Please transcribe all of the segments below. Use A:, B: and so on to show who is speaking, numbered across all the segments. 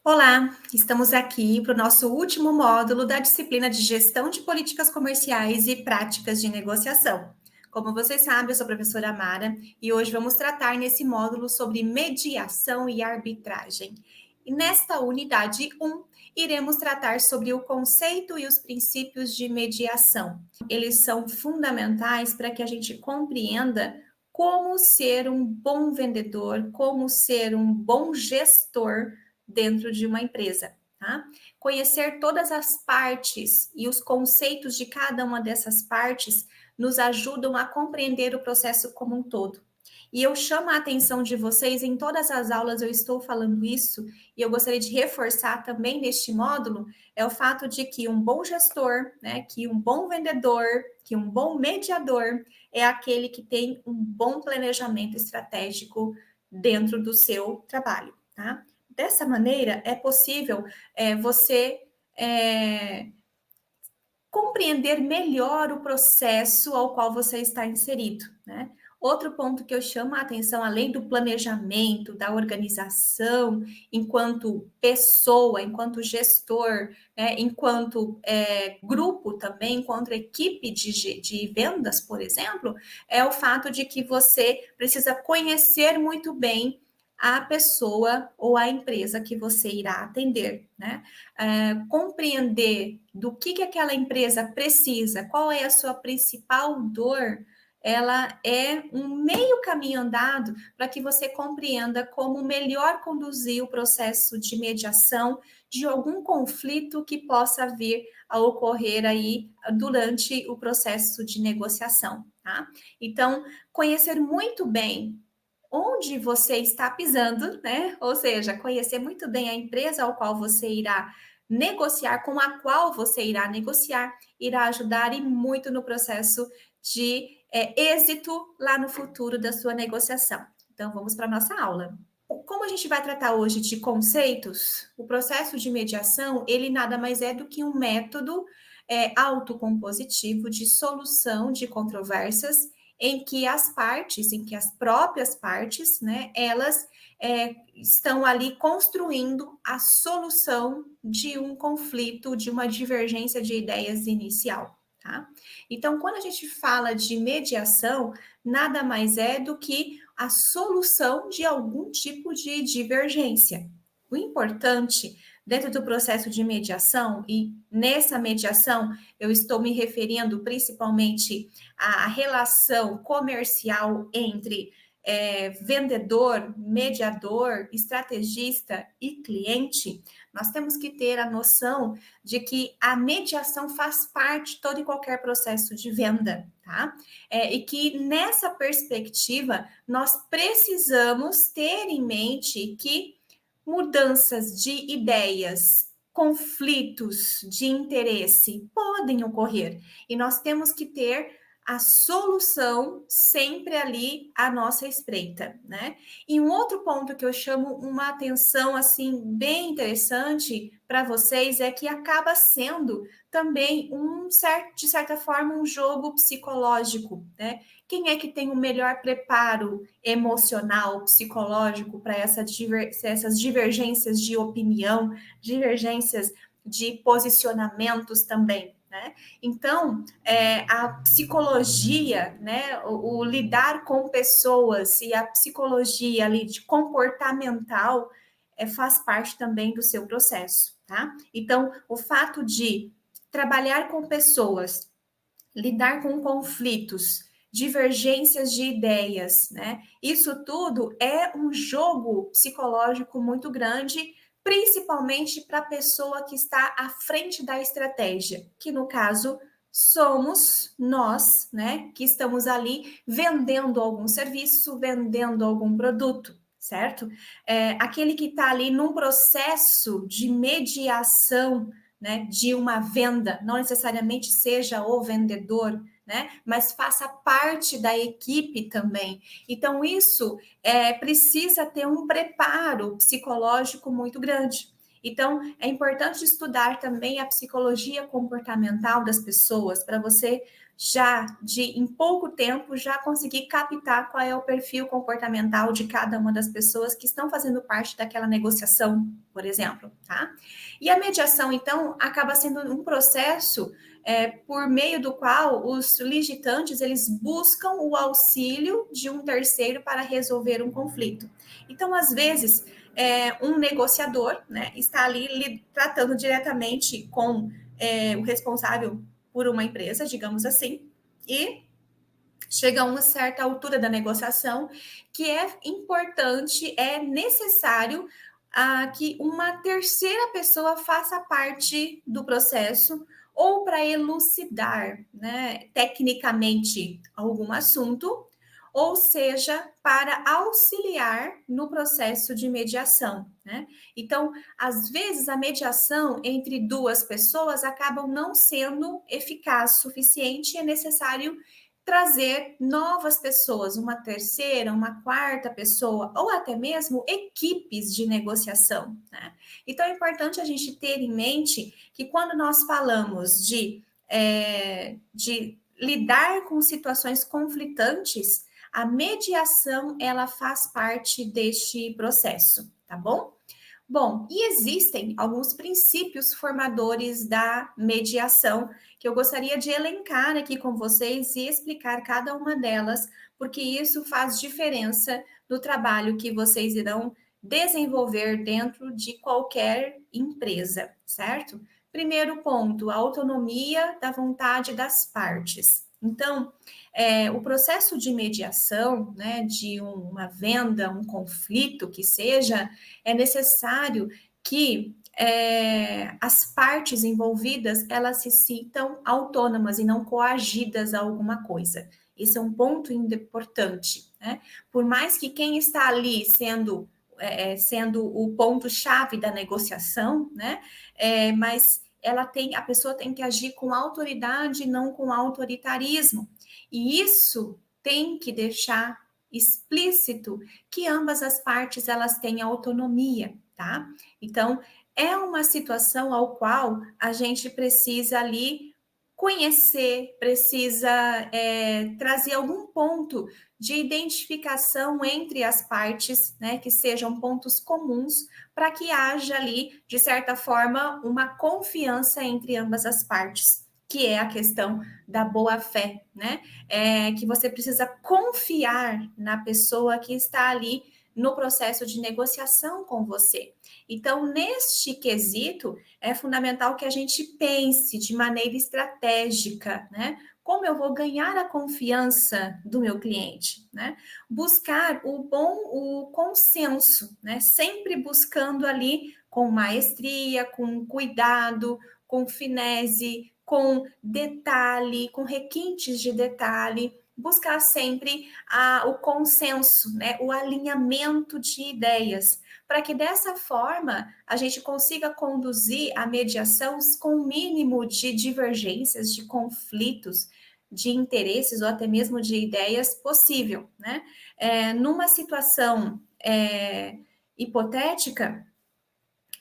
A: Olá, estamos aqui para o nosso último módulo da disciplina de Gestão de Políticas Comerciais e Práticas de Negociação. Como vocês sabem, eu sou a professora Mara e hoje vamos tratar nesse módulo sobre mediação e arbitragem. E nesta unidade 1, iremos tratar sobre o conceito e os princípios de mediação. Eles são fundamentais para que a gente compreenda como ser um bom vendedor, como ser um bom gestor dentro de uma empresa, tá? Conhecer todas as partes e os conceitos de cada uma dessas partes nos ajudam a compreender o processo como um todo. E eu chamo a atenção de vocês, em todas as aulas eu estou falando isso, e eu gostaria de reforçar também neste módulo, é o fato de que um bom gestor, né, que um bom vendedor, que um bom mediador é aquele que tem um bom planejamento estratégico dentro do seu trabalho, tá? Dessa maneira, é possível você compreender melhor o processo ao qual você está inserido, né? Outro ponto que eu chamo a atenção, além do planejamento, da organização, enquanto pessoa, enquanto gestor, né, enquanto grupo também, enquanto equipe de vendas, por exemplo, é o fato de que você precisa conhecer muito bem a pessoa ou a empresa que você irá atender, né? Compreender do que aquela empresa precisa, qual é a sua principal dor, ela é um meio caminho andado para que você compreenda como melhor conduzir o processo de mediação de algum conflito que possa vir a ocorrer aí durante o processo de negociação, tá? Então, conhecer muito bem onde você está pisando, né? Ou seja, conhecer muito bem a empresa ao qual você irá negociar, com a qual você irá negociar, irá ajudar e muito no processo de êxito lá no futuro da sua negociação. Então, vamos para a nossa aula. Como a gente vai tratar hoje de conceitos, o processo de mediação, ele nada mais é do que um método autocompositivo de solução de controvérsias em que as partes, em que as próprias partes, né, elas estão ali construindo a solução de um conflito, de uma divergência de ideias inicial, tá? Então, quando a gente fala de mediação, nada mais é do que a solução de algum tipo de divergência. O importante dentro do processo de mediação, e nessa mediação eu estou me referindo principalmente à relação comercial entre vendedor, mediador, estrategista e cliente, nós temos que ter a noção de que a mediação faz parte de todo e qualquer processo de venda, tá? E que nessa perspectiva nós precisamos ter em mente que mudanças de ideias, conflitos de interesse podem ocorrer e nós temos que ter a solução sempre ali à nossa espreita, né? E um outro ponto que eu chamo uma atenção assim bem interessante para vocês é que acaba sendo também de certa forma um jogo psicológico, né? Quem é que tem o melhor preparo emocional, psicológico para essas divergências de opinião, divergências de posicionamentos também, né? Então, a psicologia, né, o lidar com pessoas e a psicologia ali de comportamental faz parte também do seu processo, tá? Então, o fato de trabalhar com pessoas, lidar com conflitos, divergências de ideias, né? Isso tudo é um jogo psicológico muito grande, principalmente para a pessoa que está à frente da estratégia, que no caso somos nós, né? Que estamos ali vendendo algum serviço, vendendo algum produto, certo? Aquele que está ali num processo de mediação, né, de uma venda, não necessariamente seja o vendedor, né, mas faça parte da equipe também. Então, isso precisa ter um preparo psicológico muito grande. Então, é importante estudar também a psicologia comportamental das pessoas para você em pouco tempo, já conseguir captar qual é o perfil comportamental de cada uma das pessoas que estão fazendo parte daquela negociação, por exemplo, tá? E a mediação, então, acaba sendo um processo por meio do qual os litigantes, eles buscam o auxílio de um terceiro para resolver um conflito. Então, às vezes, um negociador, né, está ali tratando diretamente com o responsável por uma empresa, digamos assim, e chega a uma certa altura da negociação que é importante, é necessário que uma terceira pessoa faça parte do processo ou para elucidar, né, tecnicamente algum assunto, ou seja, para auxiliar no processo de mediação, né? Então, às vezes a mediação entre duas pessoas acabam não sendo eficaz o suficiente, é necessário trazer novas pessoas, uma terceira, uma quarta pessoa, ou até mesmo equipes de negociação, né? Então é importante a gente ter em mente que quando nós falamos de lidar com situações conflitantes, a mediação ela faz parte deste processo, tá bom? Bom, e existem alguns princípios formadores da mediação que eu gostaria de elencar aqui com vocês e explicar cada uma delas, porque isso faz diferença no trabalho que vocês irão desenvolver dentro de qualquer empresa, certo? Primeiro ponto, a autonomia da vontade das partes. Então, o processo de mediação, né, de uma venda, um conflito que seja, é necessário que as partes envolvidas elas se sintam autônomas e não coagidas a alguma coisa. Esse é um ponto importante, né? Por mais que quem está ali sendo o ponto-chave da negociação, né? Mas a pessoa tem que agir com autoridade, não com autoritarismo. E isso tem que deixar explícito que ambas as partes elas têm autonomia, tá? Então, é uma situação ao qual a gente precisa ali conhecer, precisa trazer algum ponto de identificação entre as partes, né, que sejam pontos comuns, para que haja ali, de certa forma, uma confiança entre ambas as partes, que é a questão da boa-fé, né? Que você precisa confiar na pessoa que está ali no processo de negociação com você. Então, neste quesito, é fundamental que a gente pense de maneira estratégica, né? Como eu vou ganhar a confiança do meu cliente, né? Buscar o consenso, né? Sempre buscando ali com maestria, com cuidado, com finese, com detalhe, com requintes de detalhe, buscar sempre o consenso, né? O alinhamento de ideias, para que dessa forma a gente consiga conduzir a mediação com o mínimo de divergências, de conflitos, de interesses ou até mesmo de ideias possível, né? Numa situação hipotética,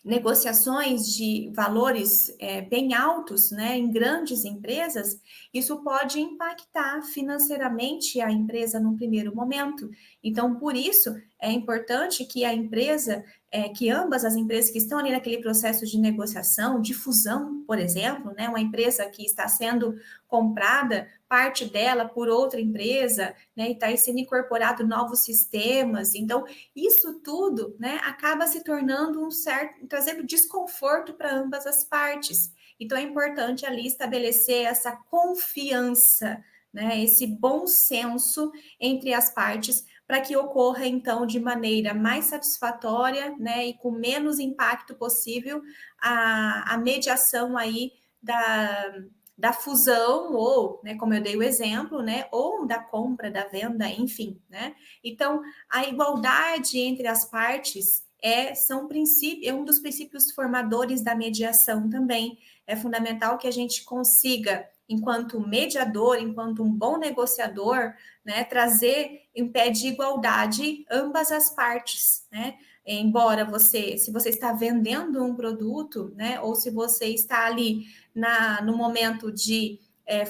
A: negociações de valores bem altos, né, em grandes empresas, isso pode impactar financeiramente a empresa num primeiro momento. Então, por isso, é importante que a empresa, que ambas as empresas que estão ali naquele processo de negociação, de fusão, por exemplo, né, uma empresa que está sendo comprada, parte dela por outra empresa, né, e está sendo incorporado novos sistemas. Então, isso tudo, né, acaba se tornando trazendo desconforto para ambas as partes. Então, é importante ali estabelecer essa confiança, né, esse bom senso entre as partes, para que ocorra, então, de maneira mais satisfatória, né, e com menos impacto possível, a mediação aí da fusão, ou, né, como eu dei o exemplo, né, ou da compra, da venda, enfim, né? Então, a igualdade entre as partes é um dos princípios formadores da mediação também. É fundamental que a gente consiga, enquanto mediador, enquanto um bom negociador, né, trazer em pé de igualdade ambas as partes, né? Embora se você está vendendo um produto, né, ou se você está ali no momento de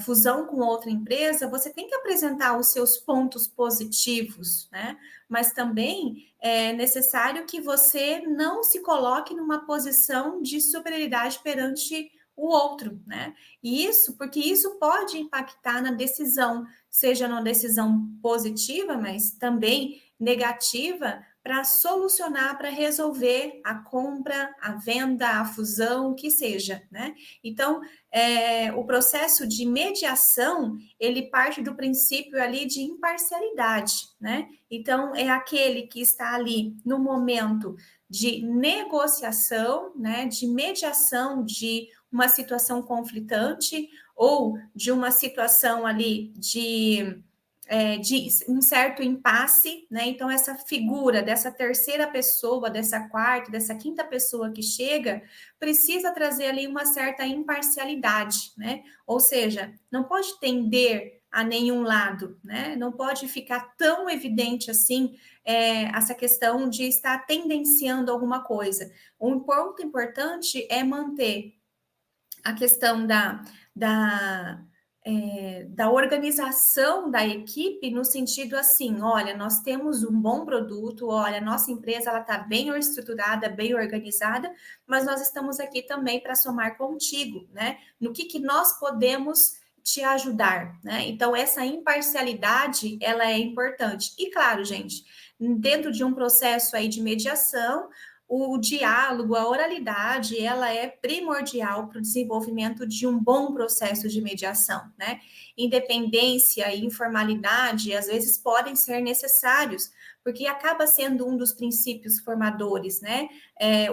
A: fusão com outra empresa, você tem que apresentar os seus pontos positivos, né? Mas também é necessário que você não se coloque numa posição de superioridade perante o outro, né? E isso, porque isso pode impactar na decisão, seja numa decisão positiva, mas também negativa, para solucionar, para resolver a compra, a venda, a fusão, o que seja, né? Então, o processo de mediação, ele parte do princípio ali de imparcialidade, né? Então, é aquele que está ali no momento de negociação, né? De mediação de uma situação conflitante ou de uma situação ali de um certo impasse, né? Então, essa figura dessa terceira pessoa, dessa quarta, dessa quinta pessoa que chega, precisa trazer ali uma certa imparcialidade, né? Ou seja, não pode tender a nenhum lado, né? Não pode ficar tão evidente assim essa questão de estar tendenciando alguma coisa. Um ponto importante é manter a questão da organização da equipe no sentido assim, olha, nós temos um bom produto, olha, nossa empresa ela está bem estruturada, bem organizada, mas nós estamos aqui também para somar contigo, né? No que nós podemos te ajudar, né? Então, essa imparcialidade, ela é importante. E claro, gente, dentro de um processo aí de mediação, o diálogo, a oralidade, ela é primordial para o desenvolvimento de um bom processo de mediação, né? Independência e informalidade, às vezes, podem ser necessários, porque acaba sendo um dos princípios formadores, né?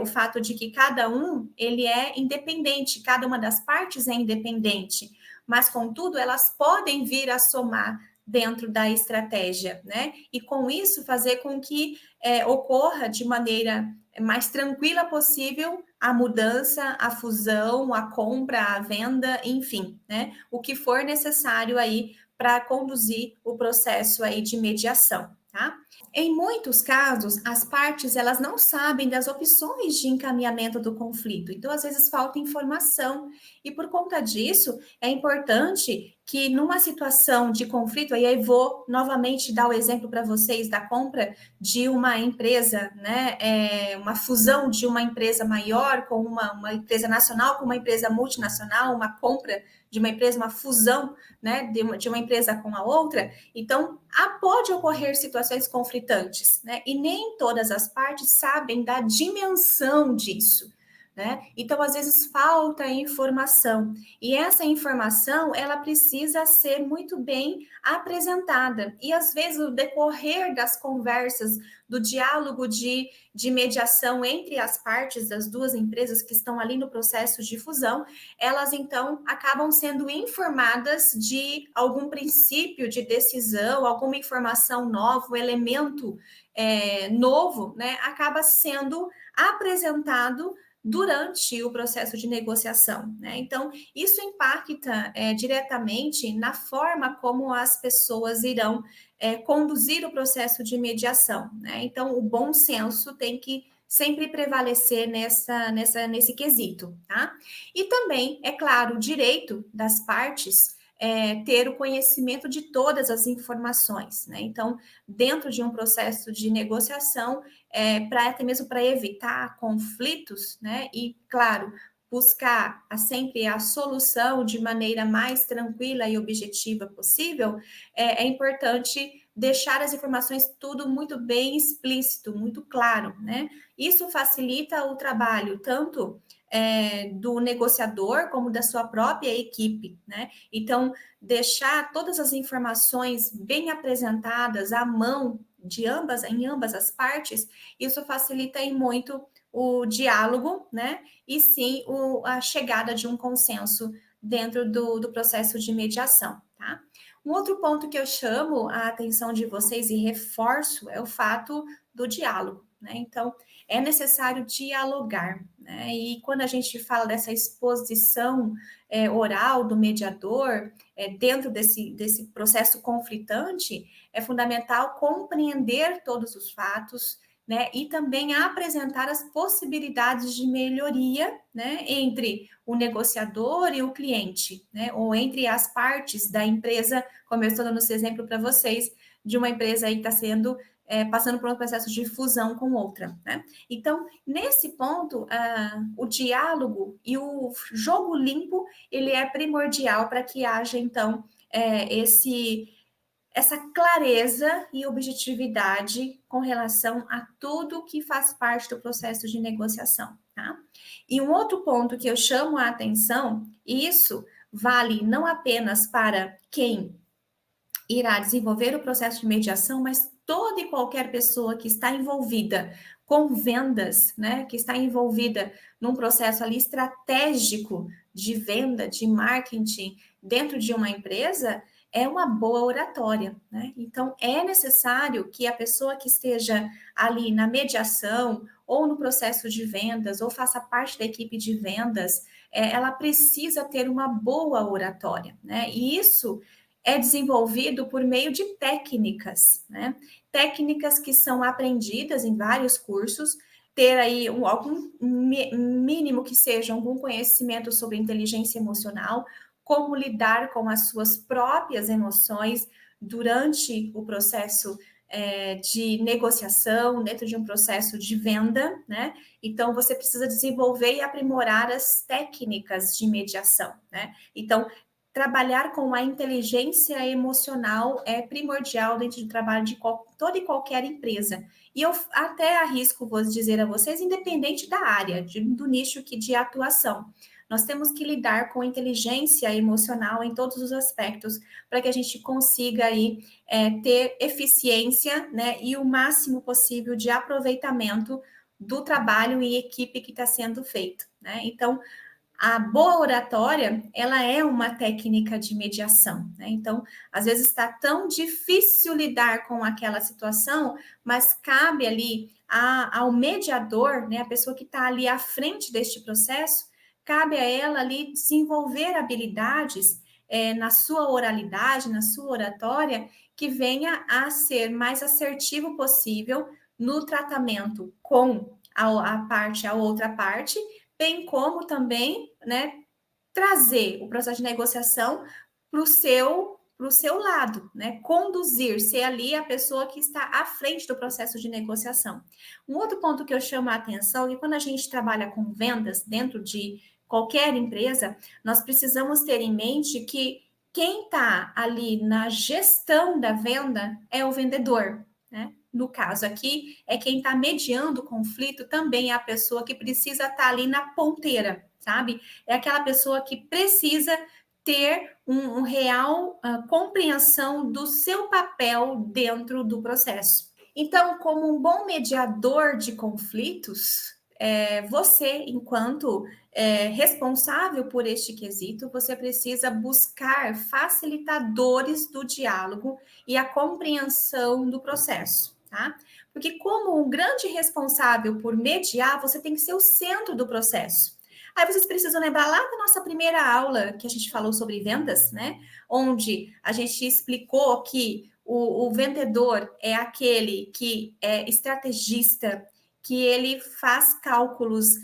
A: O fato de que cada um, ele é independente, cada uma das partes é independente, mas, contudo, elas podem vir a somar dentro da estratégia, né? E com isso fazer com que ocorra de maneira mais tranquila possível a mudança, a fusão, a compra, a venda, enfim, né? O que for necessário aí para conduzir o processo aí de mediação, tá? Em muitos casos, as partes elas não sabem das opções de encaminhamento do conflito, então às vezes falta informação e por conta disso é importante que numa situação de conflito, aí eu vou novamente dar o exemplo para vocês da compra de uma empresa, né, uma fusão de uma empresa maior com uma empresa nacional com uma empresa multinacional, uma compra de uma empresa, uma fusão, né, de uma empresa com a outra. Então, pode ocorrer situações conflitantes, né, e nem todas as partes sabem da dimensão disso, né? Então, às vezes, falta informação. E essa informação, ela precisa ser muito bem apresentada. E, às vezes, no decorrer das conversas, do diálogo de mediação entre as partes das duas empresas que estão ali no processo de fusão, elas, então, acabam sendo informadas de algum princípio de decisão, alguma informação nova, um elemento novo, né? Acaba sendo apresentado durante o processo de negociação, né? Então, isso impacta diretamente na forma como as pessoas irão conduzir o processo de mediação, né? Então, o bom senso tem que sempre prevalecer nesse quesito, tá? E também, é claro, o direito das partes ter o conhecimento de todas as informações, né? Então, dentro de um processo de negociação, até mesmo para evitar conflitos, né? E, claro, buscar sempre a solução de maneira mais tranquila e objetiva possível, é importante deixar as informações tudo muito bem explícito, muito claro, né? Isso facilita o trabalho tanto do negociador como da sua própria equipe, né? Então, deixar todas as informações bem apresentadas à mão em ambas as partes, isso facilita aí muito o diálogo, né? E sim a chegada de um consenso dentro do processo de mediação, tá? Um outro ponto que eu chamo a atenção de vocês e reforço é o fato do diálogo, né? Então, é necessário dialogar, né? E quando a gente fala dessa exposição oral do mediador, dentro desse processo conflitante, é fundamental compreender todos os fatos, né? E também apresentar as possibilidades de melhoria, né? Entre o negociador e o cliente, né? Ou entre as partes da empresa, como eu estou dando esse exemplo para vocês, de uma empresa aí que está sendo passando por um processo de fusão com outra, né? Então, nesse ponto, o diálogo e o jogo limpo, ele é primordial para que haja, então, essa clareza e objetividade com relação a tudo que faz parte do processo de negociação, tá? E um outro ponto que eu chamo a atenção, e isso vale não apenas para quem irá desenvolver o processo de mediação, mas toda e qualquer pessoa que está envolvida com vendas, né, que está envolvida num processo ali estratégico de venda, de marketing dentro de uma empresa, é uma boa oratória, né? Então, é necessário que a pessoa que esteja ali na mediação ou no processo de vendas ou faça parte da equipe de vendas, ela precisa ter uma boa oratória, né? E isso é desenvolvido por meio de técnicas, né? Técnicas que são aprendidas em vários cursos, ter aí algum mínimo que seja algum conhecimento sobre inteligência emocional, como lidar com as suas próprias emoções durante o processo de negociação, dentro de um processo de venda, né? Então, você precisa desenvolver e aprimorar as técnicas de mediação, né? Então, trabalhar com a inteligência emocional é primordial dentro do trabalho de toda e qualquer empresa. E eu até arrisco, vou dizer a vocês, independente da área, do nicho de atuação. Nós temos que lidar com inteligência emocional em todos os aspectos, para que a gente consiga aí ter eficiência, né, e o máximo possível de aproveitamento do trabalho e equipe que está sendo feito, né? Então, a boa oratória, ela é uma técnica de mediação, né? Então, às vezes está tão difícil lidar com aquela situação, mas cabe ali ao mediador, né, a pessoa que está ali à frente deste processo, cabe a ela ali desenvolver habilidades na sua oralidade, na sua oratória, que venha a ser mais assertivo possível no tratamento com a outra parte, bem como também, né, trazer o processo de negociação para o seu lado, né? Conduzir, ser ali a pessoa que está à frente do processo de negociação. Um outro ponto que eu chamo a atenção é que quando a gente trabalha com vendas dentro de qualquer empresa, nós precisamos ter em mente que quem está ali na gestão da venda é o vendedor, né? No caso aqui, é quem está mediando o conflito também é a pessoa que precisa estar ali na ponteira, sabe? É aquela pessoa que precisa ter um real compreensão do seu papel dentro do processo. Então, como um bom mediador de conflitos, você, enquanto responsável por este quesito, você precisa buscar facilitadores do diálogo e a compreensão do processo, tá? Porque como um grande responsável por mediar, você tem que ser o centro do processo. Aí vocês precisam lembrar lá da nossa primeira aula que a gente falou sobre vendas, né? Onde a gente explicou que o vendedor é aquele que é estrategista, que ele faz cálculos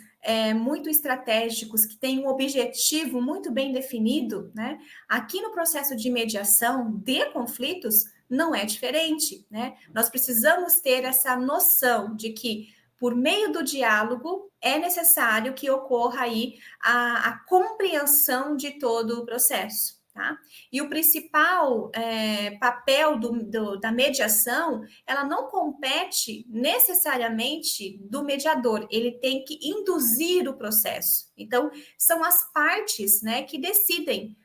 A: muito estratégicos, que tem um objetivo muito bem definido, né? Aqui no processo de mediação de conflitos, não é diferente, né? Nós precisamos ter essa noção de que, por meio do diálogo, é necessário que ocorra aí a compreensão de todo o processo, tá? E o principal papel da mediação, ela não compete necessariamente do mediador, ele tem que induzir o processo. Então, são as partes, né, que decidem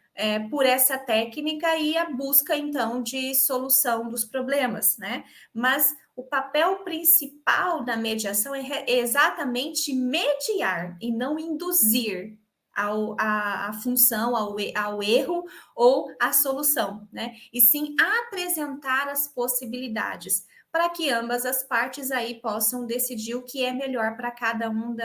A: por essa técnica e a busca, então, de solução dos problemas, né? Mas o papel principal da mediação é exatamente mediar e não induzir a função, ao erro ou à solução, né? E sim apresentar as possibilidades para que ambas as partes aí possam decidir o que é melhor para cada um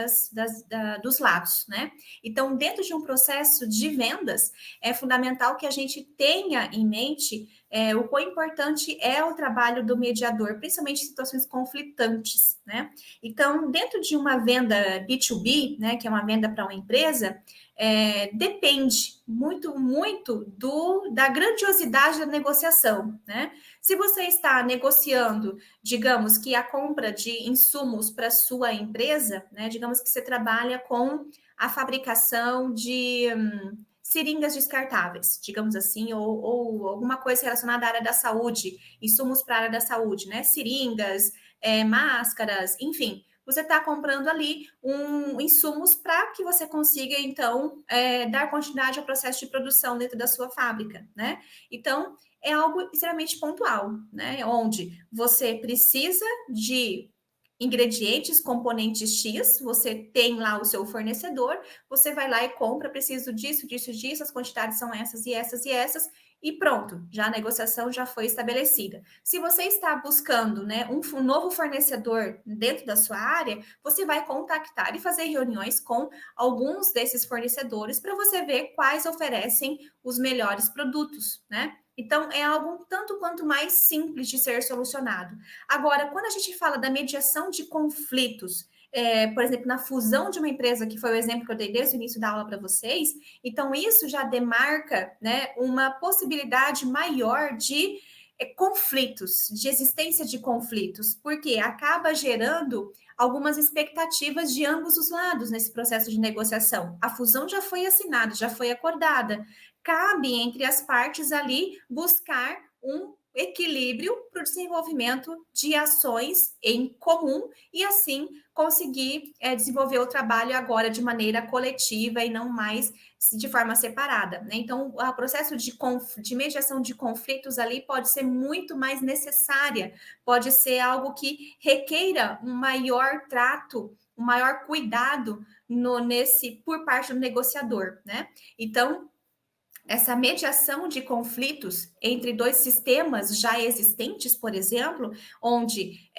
A: dos lados, né? Então, dentro de um processo de vendas, é fundamental que a gente tenha em mente o quão importante é o trabalho do mediador, principalmente em situações conflitantes, né? Então, dentro de uma venda B2B, né, que é uma venda para uma empresa, depende muito da grandiosidade da negociação, né? Se você está negociando, digamos que a compra de insumos para sua empresa, né? Digamos que você trabalha com a fabricação de seringas descartáveis, digamos assim, ou alguma coisa relacionada à área da saúde, insumos para a área da saúde, né? Seringas, máscaras, enfim. Você está comprando ali insumos para que você consiga, então, dar continuidade ao processo de produção dentro da sua fábrica, né? Então, é algo extremamente pontual, né? Onde você precisa de ingredientes, componentes X, você tem lá o seu fornecedor, você vai lá e compra, preciso disso, disso, disso, as quantidades são essas e essas e essas, e pronto, já a negociação já foi estabelecida. Se você está buscando, né, um novo fornecedor dentro da sua área, você vai contactar e fazer reuniões com alguns desses fornecedores para você ver quais oferecem os melhores produtos, né? Então, é algo tanto quanto mais simples de ser solucionado. Agora, quando a gente fala da mediação de conflitos, por exemplo, na fusão de uma empresa, que foi o exemplo que eu dei desde o início da aula para vocês, então isso já demarca, né, uma possibilidade maior de conflitos, de existência de conflitos, porque acaba gerando algumas expectativas de ambos os lados nesse processo de negociação. A fusão já foi assinada, já foi acordada. Cabe entre as partes ali buscar um equilíbrio para o desenvolvimento de ações em comum e assim conseguir desenvolver o trabalho agora de maneira coletiva e não mais de forma separada, né? Então, o processo de mediação de conflitos ali pode ser muito mais necessária, pode ser algo que requeira um maior trato, um maior cuidado por parte do negociador, né? Então, essa mediação de conflitos entre dois sistemas já existentes, por exemplo, onde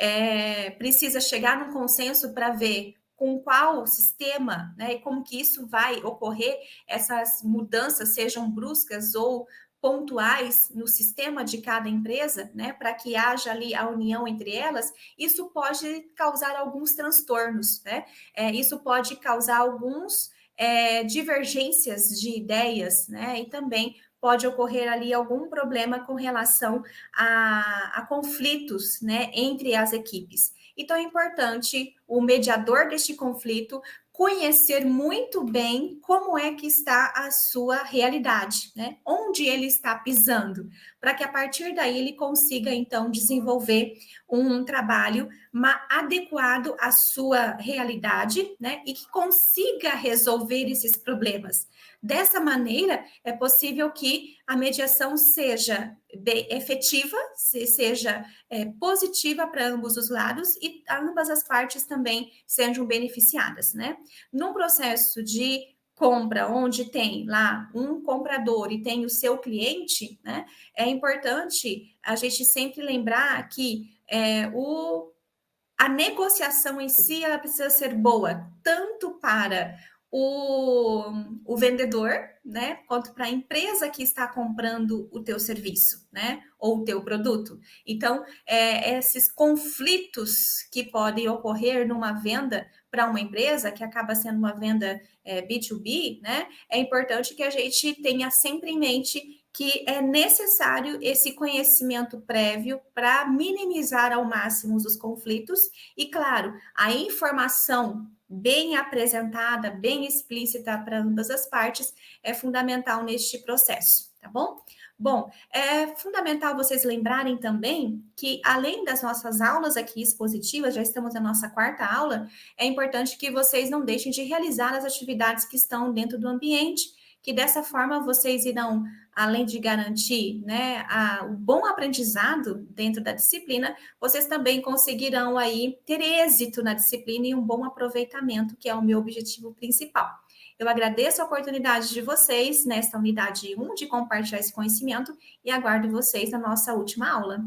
A: precisa chegar num consenso para ver com qual sistema, né, e como que isso vai ocorrer, essas mudanças sejam bruscas ou pontuais no sistema de cada empresa, né, para que haja ali a união entre elas, isso pode causar alguns transtornos, né? Isso pode causar alguns divergências de ideias, né? E também pode ocorrer ali algum problema com relação a conflitos, né, entre as equipes. Então é importante o mediador deste conflito conhecer muito bem como é que está a sua realidade, né? Onde ele está pisando, para que a partir daí ele consiga então desenvolver um trabalho adequado à sua realidade, né? E que consiga resolver esses problemas. Dessa maneira, é possível que a mediação seja efetiva, seja positiva para ambos os lados e ambas as partes também sejam beneficiadas, né? Num processo de compra, onde tem lá um comprador e tem o seu cliente, né? É importante a gente sempre lembrar que a negociação em si ela precisa ser boa, tanto para o vendedor, né, quanto para a empresa que está comprando o teu serviço, né, ou o teu produto. Então, esses conflitos que podem ocorrer numa venda para uma empresa, que acaba sendo uma venda B2B, né, é importante que a gente tenha sempre em mente que é necessário esse conhecimento prévio para minimizar ao máximo os conflitos e, claro, a informação bem apresentada, bem explícita para ambas as partes é fundamental neste processo, tá bom? Bom, é fundamental vocês lembrarem também que, além das nossas aulas aqui expositivas, já estamos na nossa quarta aula, é importante que vocês não deixem de realizar as atividades que estão dentro do ambiente, que dessa forma vocês irão, além de garantir, né, o bom aprendizado dentro da disciplina, vocês também conseguirão aí ter êxito na disciplina e um bom aproveitamento, que é o meu objetivo principal. Eu agradeço a oportunidade de vocês nesta unidade 1 de compartilhar esse conhecimento e aguardo vocês na nossa última aula.